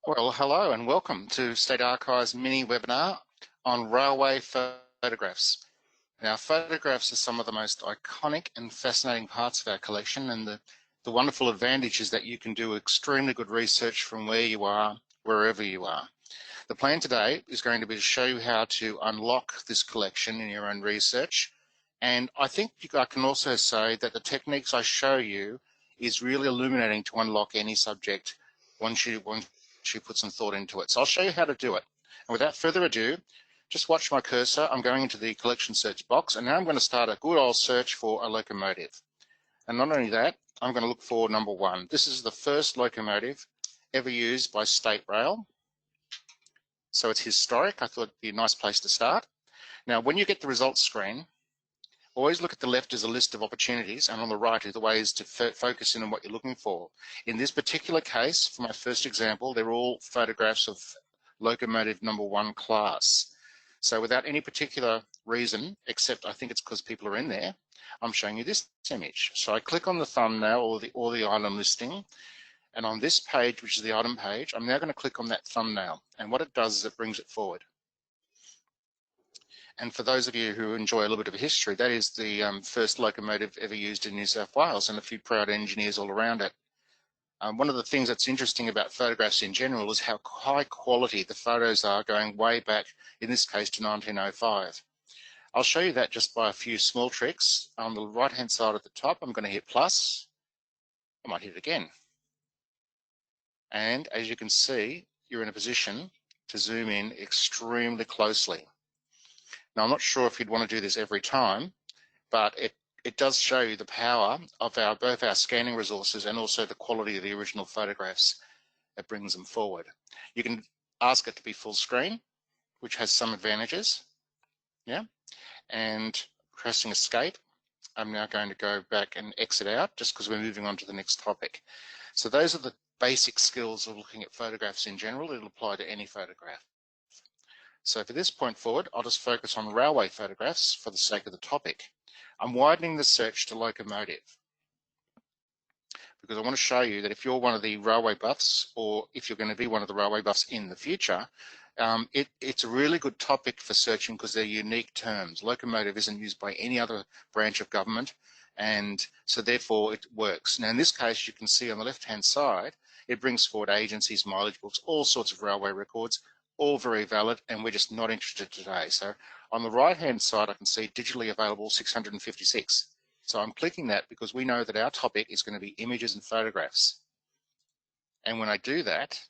Well, hello and welcome to State Archives mini webinar on railway photographs. Now, photographs are some of the most iconic and fascinating parts of our collection, and the wonderful advantage is that you can do extremely good research from where you are, wherever you are. The plan today is going to be to show you how to unlock this collection in your own research. And I think I can also say that the techniques I show you is really illuminating to unlock any subject once you put some thought into it. So I'll show you how to do it. And without further ado, just watch my cursor. I'm going into the collection search box, and now I'm going to start a good old search for a locomotive. And not only that, I'm going to look for number one. This is the first locomotive ever used by State Rail. So it's historic. I thought it'd be a nice place to start. Now, when you get the results screen, always look at the left as a list of opportunities, and on the right are the ways to focus in on what you're looking for. In this particular case, for my first example, they're all photographs of locomotive number one class. So without any particular reason, except I think it's because people are in there, I'm showing you this image. So I click on the thumbnail or the item listing, and on this page, which is the item page, I'm now going to click on that thumbnail. And what it does is it brings it forward. And for those of you who enjoy a little bit of history, that is the first locomotive ever used in New South Wales, and a few proud engineers all around it. One of the things that's interesting about photographs in general is how high quality the photos are, going way back, in this case, to 1905. I'll show you that just by a few small tricks. On the right-hand side at the top, I'm going to hit plus. I might hit it again. And as you can see, you're in a position to zoom in extremely closely. Now, I'm not sure if you'd want to do this every time, but it does show you the power of both our scanning resources and also the quality of the original photographs that brings them forward. You can ask it to be full screen, which has some advantages. Yeah, and pressing escape, I'm now going to go back and exit out just because we're moving on to the next topic. So those are the basic skills of looking at photographs in general. It'll apply to any photograph. So for this point forward, I'll just focus on railway photographs for the sake of the topic. I'm widening the search to locomotive because I want to show you that if you're one of the railway buffs, or if you're going to be one of the railway buffs in the future, it's a really good topic for searching because they're unique terms. Locomotive isn't used by any other branch of government, and so therefore it works. Now in this case, you can see on the left-hand side, it brings forward agencies, mileage books, all sorts of railway records, all very valid, and we're just not interested today. So on the right-hand side, I can see digitally available 656. So I'm clicking that because we know that our topic is going to be images and photographs. And when I do that,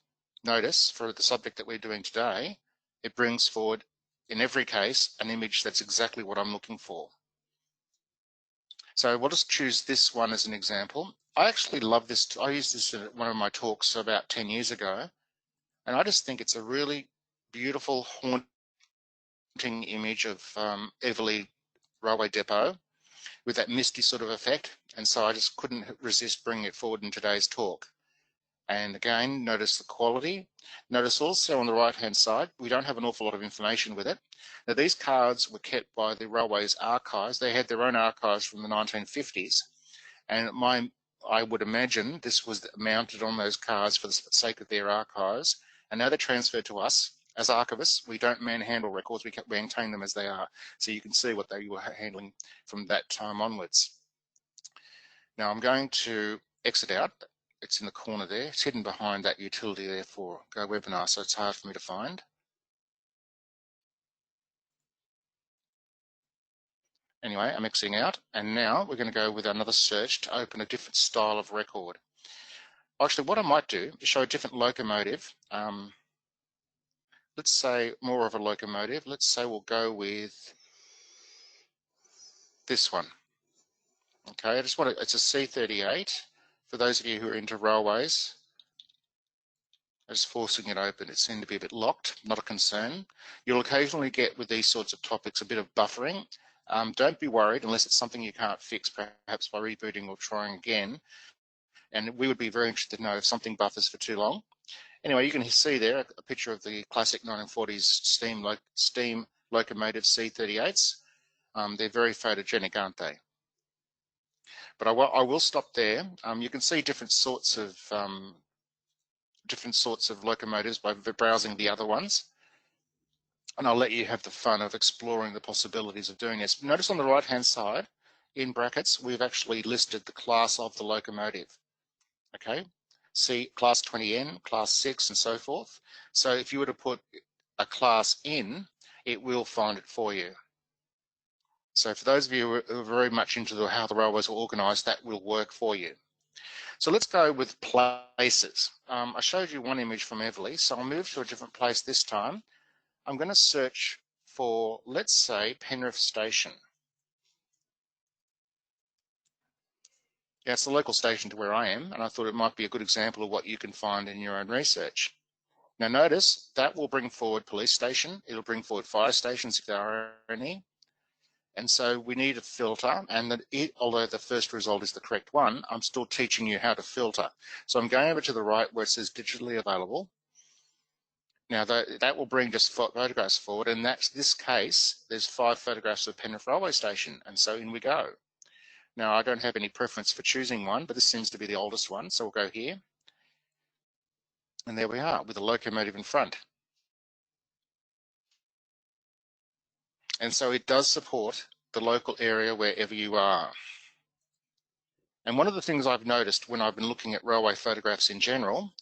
notice for the subject that we're doing today, it brings forward, in every case, an image that's exactly what I'm looking for. So we'll just choose this one as an example. I actually love this. I used this in one of my talks about 10 years ago, and I just think it's a really beautiful, haunting image of Everleigh Railway Depot with that misty sort of effect. And so I just couldn't resist bringing it forward in today's talk. And again, notice the quality. Notice also on the right-hand side, we don't have an awful lot of information with it. Now, these cards were kept by the Railways archives. They had their own archives from the 1950s. And I would imagine this was mounted on those cards for the sake of their archives. And now they're transferred to us. As archivists, we don't manhandle records, we maintain them as they are. So you can see what they were handling from that time onwards. Now I'm going to exit out. It's in the corner there. It's hidden behind that utility there for GoWebinar, so it's hard for me to find. Anyway, I'm exiting out, and now we're going to go with another search to open a different style of record. Actually, what I might do is show a different locomotive. Let's say more of a locomotive. Let's say we'll go with this one. Okay, I just want to, it's a C38. For those of you who are into railways, I'm just forcing it open. It seemed to be a bit locked, not a concern. You'll occasionally get with these sorts of topics a bit of buffering. Don't be worried unless it's something you can't fix, perhaps by rebooting or trying again. And we would be very interested to know if something buffers for too long. Anyway, you can see there a picture of the classic 1940s steam locomotive C38s. They're very photogenic, aren't they? But I will stop there. You can see different sorts of different sorts of locomotives by browsing the other ones. And I'll let you have the fun of exploring the possibilities of doing this. Notice on the right-hand side, in brackets, we've actually listed the class of the locomotive. Okay, see class 20N, class 6, and so forth. So if you were to put a class in, it will find it for you. So for those of you who are very much into how the railways are organised, that will work for you. So let's go with places. I showed you one image from Everleigh, so I'll move to a different place this time. I'm going to search for, let's say, Penrith Station. Yeah, it's the local station to where I am, and I thought it might be a good example of what you can find in your own research. Now notice that will bring forward police station, it'll bring forward fire stations if there are any, and so we need a filter, and that although the first result is the correct one, I'm still teaching you how to filter. So I'm going over to the right where it says digitally available. Now that will bring just photographs forward, and that's this case, there's 5 photographs of Penrith Railway Station, and so in we go. Now I don't have any preference for choosing one, but this seems to be the oldest one, so we'll go here. And there we are with a locomotive in front. And so it does support the local area wherever you are. And one of the things I've noticed when I've been looking at railway photographs in general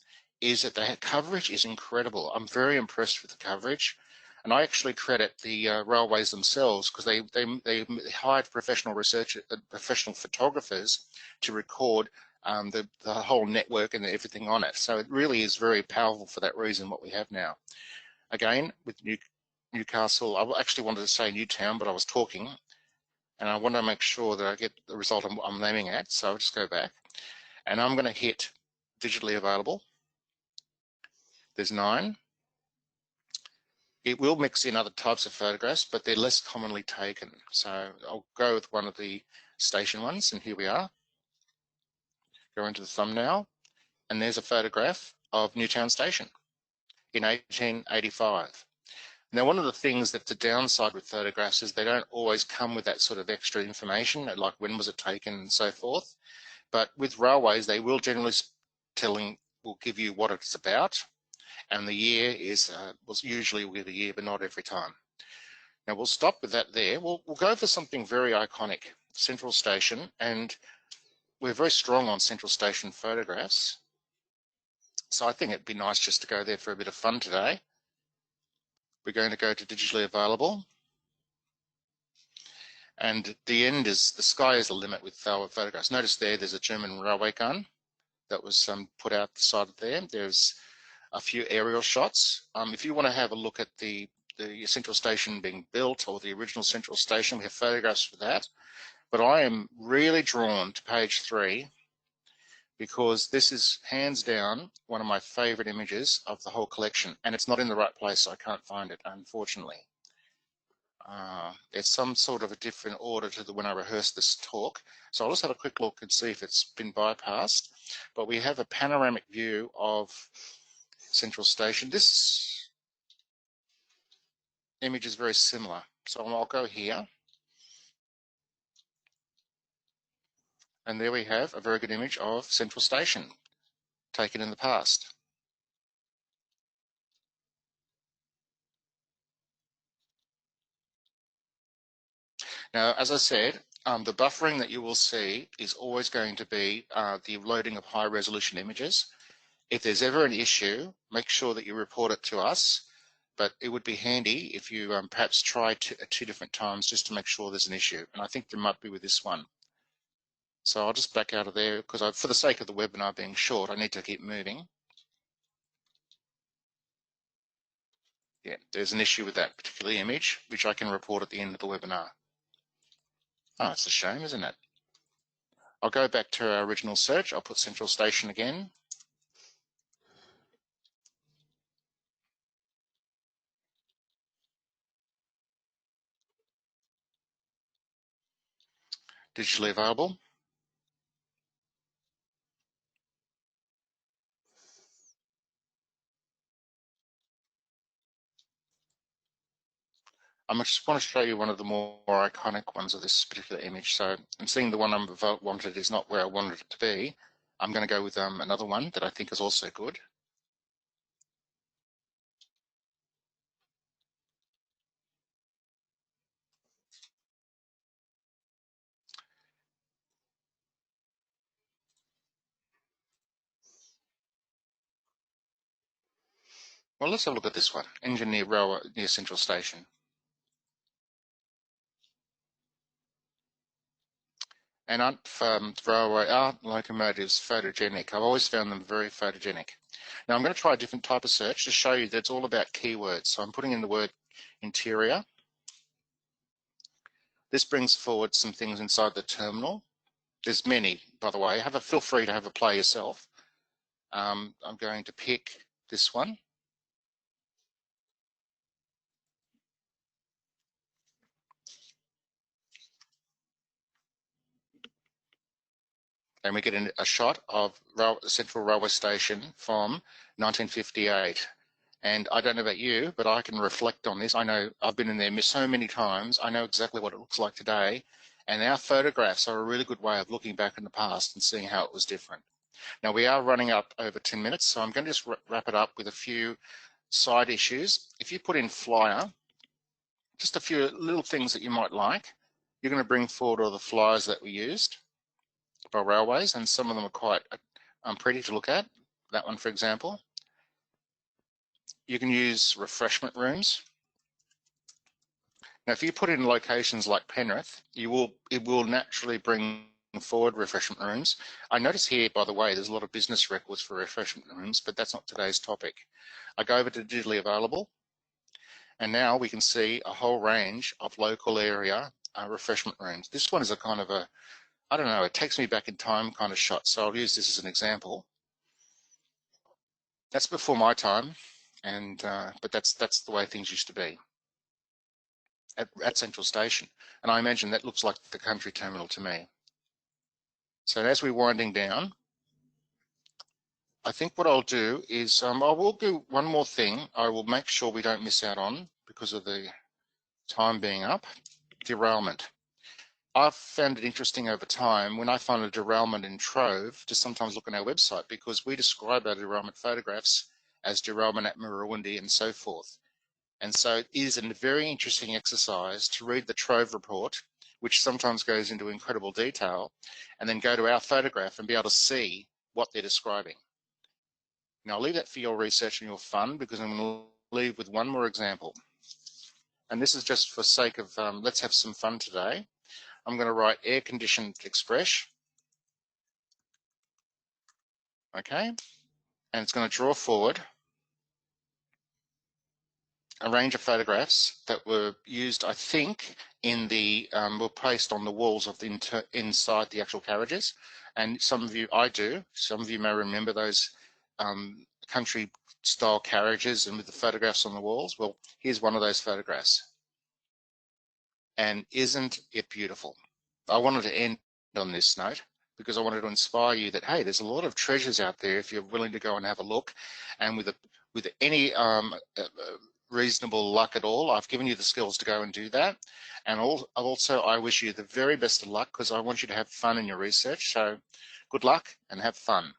is that the coverage is incredible. I'm very impressed with the coverage. And I actually credit the railways themselves because they hired professional researchers, professional photographers to record the whole network and everything on it. So it really is very powerful for that reason, what we have now. Again, with Newcastle, I actually wanted to say Newtown, but I was talking, and I want to make sure that I get the result I'm aiming at. So I'll just go back, and I'm going to hit digitally available. There's 9. It will mix in other types of photographs, but they're less commonly taken. So I'll go with one of the station ones, and here we are. Go into the thumbnail, and there's a photograph of Newtown Station in 1885. Now, one of the things that's the downside with photographs is they don't always come with that sort of extra information, like when was it taken and so forth. But with railways, they will generally will give you what it's about, and the year is usually will give the year, but not every time. Now we'll stop with that there. We'll go for something very iconic, Central Station, and we're very strong on Central Station photographs. So I think it'd be nice just to go there for a bit of fun today. We're going to go to digitally available. And the end is, the sky is the limit with our photographs. Notice there's a German railway gun that was put out the side of there. There's a few aerial shots. If you want to have a look at the Central Station being built or the original Central Station, we have photographs for that. But I am really drawn to page 3 because this is hands down one of my favorite images of the whole collection, and it's not in the right place, so I can't find it, unfortunately. It's some sort of a different order to when I rehearsed this talk. So I'll just have a quick look and see if it's been bypassed. But we have a panoramic view of Central Station. This image is very similar. So I'll go here. And there we have a very good image of Central Station taken in the past. Now, as I said, the buffering that you will see is always going to be the loading of high resolution images. If there's ever an issue, make sure that you report it to us, but it would be handy if you perhaps try at 2 different times just to make sure there's an issue. And I think there might be with this one. So I'll just back out of there because for the sake of the webinar being short, I need to keep moving. Yeah, there's an issue with that particular image, which I can report at the end of the webinar. Oh, it's a shame, isn't it? I'll go back to our original search. I'll put Central Station again. Digitally available. I just want to show you one of the more iconic ones of this particular image. So I'm seeing the one I wanted is not where I wanted it to be. I'm going to go with another one that I think is also good. Well, let's have a look at this one. Engine near railway, near Central Station. And aren't locomotives photogenic? I've always found them very photogenic. Now I'm going to try a different type of search to show you that it's all about keywords. So I'm putting in the word interior. This brings forward some things inside the terminal. There's many, by the way. Feel free to have a play yourself. I'm going to pick this one. And we get a shot of Central Railway Station from 1958. And I don't know about you, but I can reflect on this. I know I've been in there so many times. I know exactly what it looks like today. And our photographs are a really good way of looking back in the past and seeing how it was different. Now we are running up over 10 minutes, so I'm going to just wrap it up with a few side issues. If you put in flyer, just a few little things that you might like, you're going to bring forward all the flyers that we used by railways, and some of them are quite pretty to look at. That one, for example. You can use refreshment rooms. Now, if you put in locations like Penrith, it will naturally bring forward refreshment rooms. I notice here, by the way, there's a lot of business records for refreshment rooms, but that's not today's topic. I go over to digitally available, and now we can see a whole range of local area refreshment rooms. This one is a kind of a, I don't know, it takes me back in time kind of shot. So I'll use this as an example. That's before my time, and but that's the way things used to be at Central Station. And I imagine that looks like the country terminal to me. So as we're winding down, I think what I'll do is I will do one more thing. I will make sure we don't miss out on, because of the time being up, derailment. I've found it interesting over time when I find a derailment in Trove to sometimes look on our website, because we describe our derailment photographs as derailment at Murruwindi and so forth. And so it is a very interesting exercise to read the Trove report, which sometimes goes into incredible detail, and then go to our photograph and be able to see what they're describing. Now I'll leave that for your research and your fun, because I'm going to leave with one more example. And this is just for sake of, let's have some fun today. I'm going to write air-conditioned express. Okay, and it's going to draw forward a range of photographs that were used, I think, in the were placed on the walls of the inside the actual carriages. And some of you, I do, some of you may remember those country style carriages and with the photographs on the walls. Well, here's one of those photographs. And isn't it beautiful? I wanted to end on this note, because I wanted to inspire you that, hey, there's a lot of treasures out there if you're willing to go and have a look. And with any reasonable luck at all, I've given you the skills to go and do that. And also I wish you the very best of luck, because I want you to have fun in your research. So good luck and have fun.